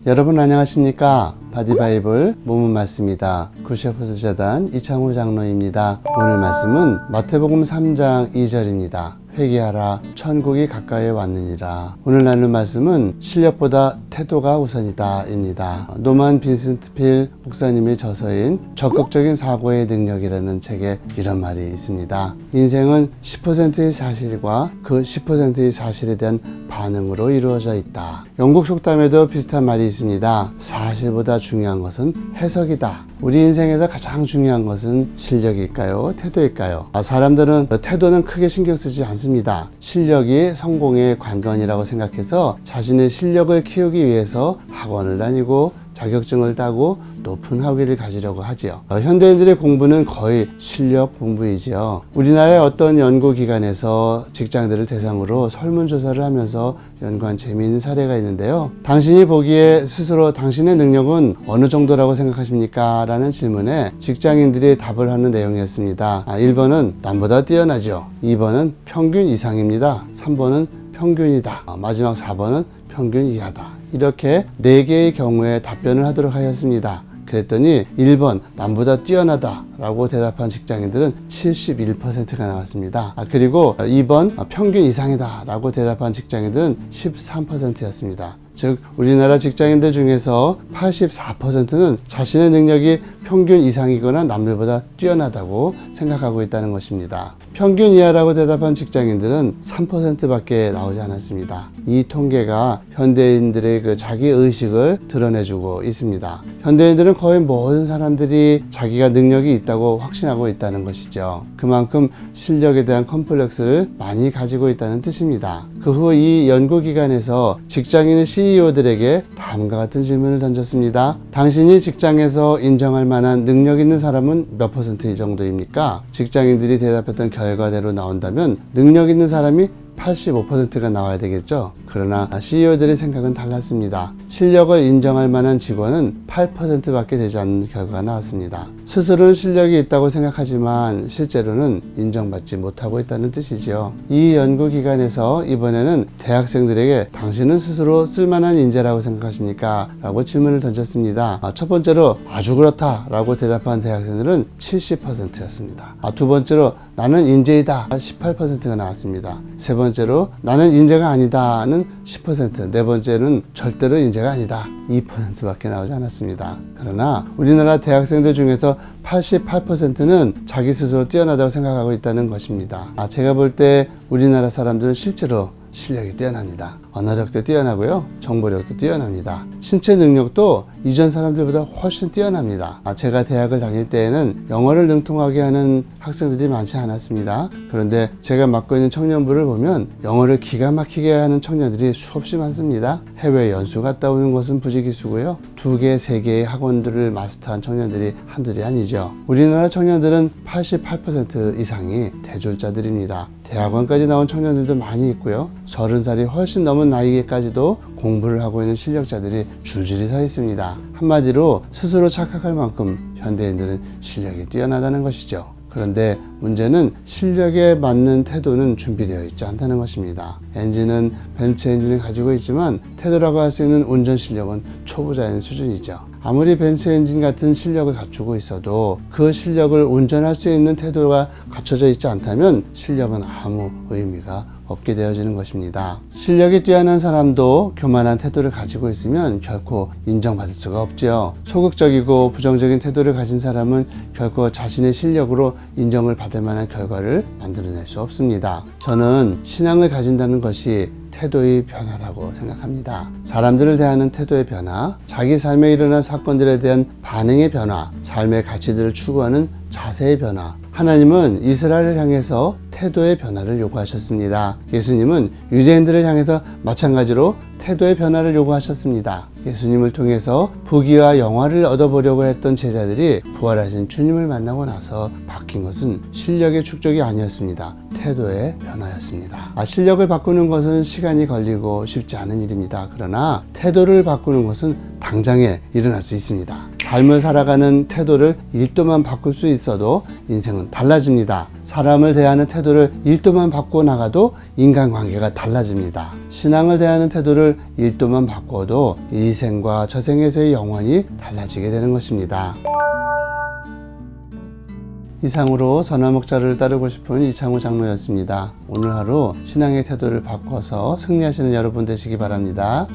여러분 안녕하십니까? 바디바이블 모문 말씀입니다. 구셰프드 재단 이창호 장로입니다. 오늘 말씀은 마태복음 3장 2절입니다. 회개하라 천국이 가까이 왔느니라. 오늘 나눌 말씀은 실력보다 태도가 우선이다 입니다. 노만 빈센트 필 목사님의 저서인 적극적인 사고의 능력이라는 책에 이런 말이 있습니다. 인생은 10%의 사실과 그 10%의 사실에 대한 반응으로 이루어져 있다. 영국 속담에도 비슷한 말이 있습니다. 사실보다 중요한 것은 해석이다. 우리 인생에서 가장 중요한 것은 실력일까요? 태도일까요? 사람들은 태도는 크게 신경 쓰지 않습니다. 실력이 성공의 관건이라고 생각해서 자신의 실력을 키우기 위해서 학원을 다니고 자격증을 따고 높은 학위를 가지려고 하지요. 현대인들의 공부는 거의 실력 공부이지요. 우리나라의 어떤 연구기관에서 직장들을 대상으로 설문조사를 하면서 연구한 재미있는 사례가 있는데요. 당신이 보기에 스스로 당신의 능력은 어느 정도라고 생각하십니까? 라는 질문에 직장인들이 답을 하는 내용이었습니다. 1번은 남보다 뛰어나죠. 2번은 평균 이상입니다. 3번은 평균이다. 마지막 4번은 평균 이하다. 이렇게 4개의 경우에 답변을 하도록 하였습니다. 그랬더니 1번 남보다 뛰어나다 라고 대답한 직장인들은 71%가 나왔습니다. 그리고 2번 평균 이상이다 라고 대답한 직장인들은 13%였습니다. 즉 우리나라 직장인들 중에서 84%는 자신의 능력이 평균 이상이거나 남들보다 뛰어나다고 생각하고 있다는 것입니다. 평균 이하라고 대답한 직장인들은 3%밖에 나오지 않았습니다. 이 통계가 현대인들의 그 자기의식을 드러내주고 있습니다. 현대인들은 거의 모든 사람들이 자기가 능력이 있다고 확신하고 있다는 것이죠. 그만큼 실력에 대한 컴플렉스를 많이 가지고 있다는 뜻입니다. 그 후 이 연구기관에서 직장인의 CEO들에게 다음과 같은 질문을 던졌습니다. 당신이 직장에서 인정할 만한 능력 있는 사람은 몇 퍼센트 정도입니까? 직장인들이 대답했던 결과대로 나온다면 능력 있는 사람이 85%가 나와야 되겠죠. 그러나 CEO들의 생각은 달랐습니다. 실력을 인정할 만한 직원은 8%밖에 되지 않는 결과가 나왔습니다. 스스로는 실력이 있다고 생각하지만 실제로는 인정받지 못하고 있다는 뜻이죠. 이 연구기관에서 이번에는 대학생들에게 당신은 스스로 쓸만한 인재라고 생각하십니까? 라고 질문을 던졌습니다. 첫 번째로 아주 그렇다 라고 대답한 대학생들은 70%였습니다. 두 번째로 나는 인재이다 18%가 나왔습니다. 세 번째로 나는 인재가 아니다는 10%, 네 번째는 절대로 인재가 아니다 2%밖에 나오지 않았습니다. 그러나 우리나라 대학생들 중에서 88%는 자기 스스로 뛰어나다고 생각하고 있다는 것입니다. 제가 볼 때 우리나라 사람들은 실제로 실력이 뛰어납니다. 언어력도 뛰어나고요. 정보력도 뛰어납니다. 신체 능력도 이전 사람들보다 훨씬 뛰어납니다. 제가 대학을 다닐 때에는 영어를 능통하게 하는 학생들이 많지 않았습니다. 그런데 제가 맡고 있는 청년부를 보면 영어를 기가 막히게 하는 청년들이 수없이 많습니다. 해외 연수 갔다 오는 것은 부지기수고요. 2개, 3개의 학원들을 마스터한 청년들이 한둘이 아니죠. 우리나라 청년들은 88% 이상이 대졸자들입니다. 대학원까지 나온 청년들도 많이 있고요. 30살이 훨씬 넘은 나이에까지도 공부를 하고 있는 실력자들이 줄줄이 서 있습니다. 한마디로 스스로 착각할 만큼 현대인들은 실력이 뛰어나다는 것이죠. 그런데 문제는 실력에 맞는 태도는 준비되어 있지 않다는 것입니다. 엔진은 벤츠 엔진을 가지고 있지만 태도라고 할 수 있는 운전 실력은 초보자인 수준이죠. 아무리 벤츠 엔진 같은 실력을 갖추고 있어도 그 실력을 운전할 수 있는 태도가 갖춰져 있지 않다면 실력은 아무 의미가 없게 되어지는 것입니다. 실력이 뛰어난 사람도 교만한 태도를 가지고 있으면 결코 인정받을 수가 없지요. 소극적이고 부정적인 태도를 가진 사람은 결코 자신의 실력으로 인정을 받을 만한 결과를 만들어낼 수 없습니다. 저는 신앙을 가진다는 것이 태도의 변화라고 생각합니다. 사람들을 대하는 태도의 변화, 자기 삶에 일어난 사건들에 대한 반응의 변화, 삶의 가치들을 추구하는 자세의 변화. 하나님은 이스라엘을 향해서 태도의 변화를 요구하셨습니다. 예수님은 유대인들을 향해서 마찬가지로 태도의 변화를 요구하셨습니다. 예수님을 통해서 부귀와 영화를 얻어보려고 했던 제자들이 부활하신 주님을 만나고 나서 바뀐 것은 실력의 축적이 아니었습니다. 태도의 변화였습니다. 실력을 바꾸는 것은 시간이 걸리고 쉽지 않은 일입니다. 그러나 태도를 바꾸는 것은 당장에 일어날 수 있습니다. 삶을 살아가는 태도를 1도만 바꿀 수 있어도 인생은 달라집니다. 사람을 대하는 태도를 1도만 바꾸어 나가도 인간관계가 달라집니다. 신앙을 대하는 태도를 1도만 바꾸어도 이 생과 저생에서의 영원히 달라지게 되는 것입니다. 이상으로 선화목자를 따르고 싶은 이창우 장로였습니다. 오늘 하루 신앙의 태도를 바꿔서 승리하시는 여러분 되시기 바랍니다.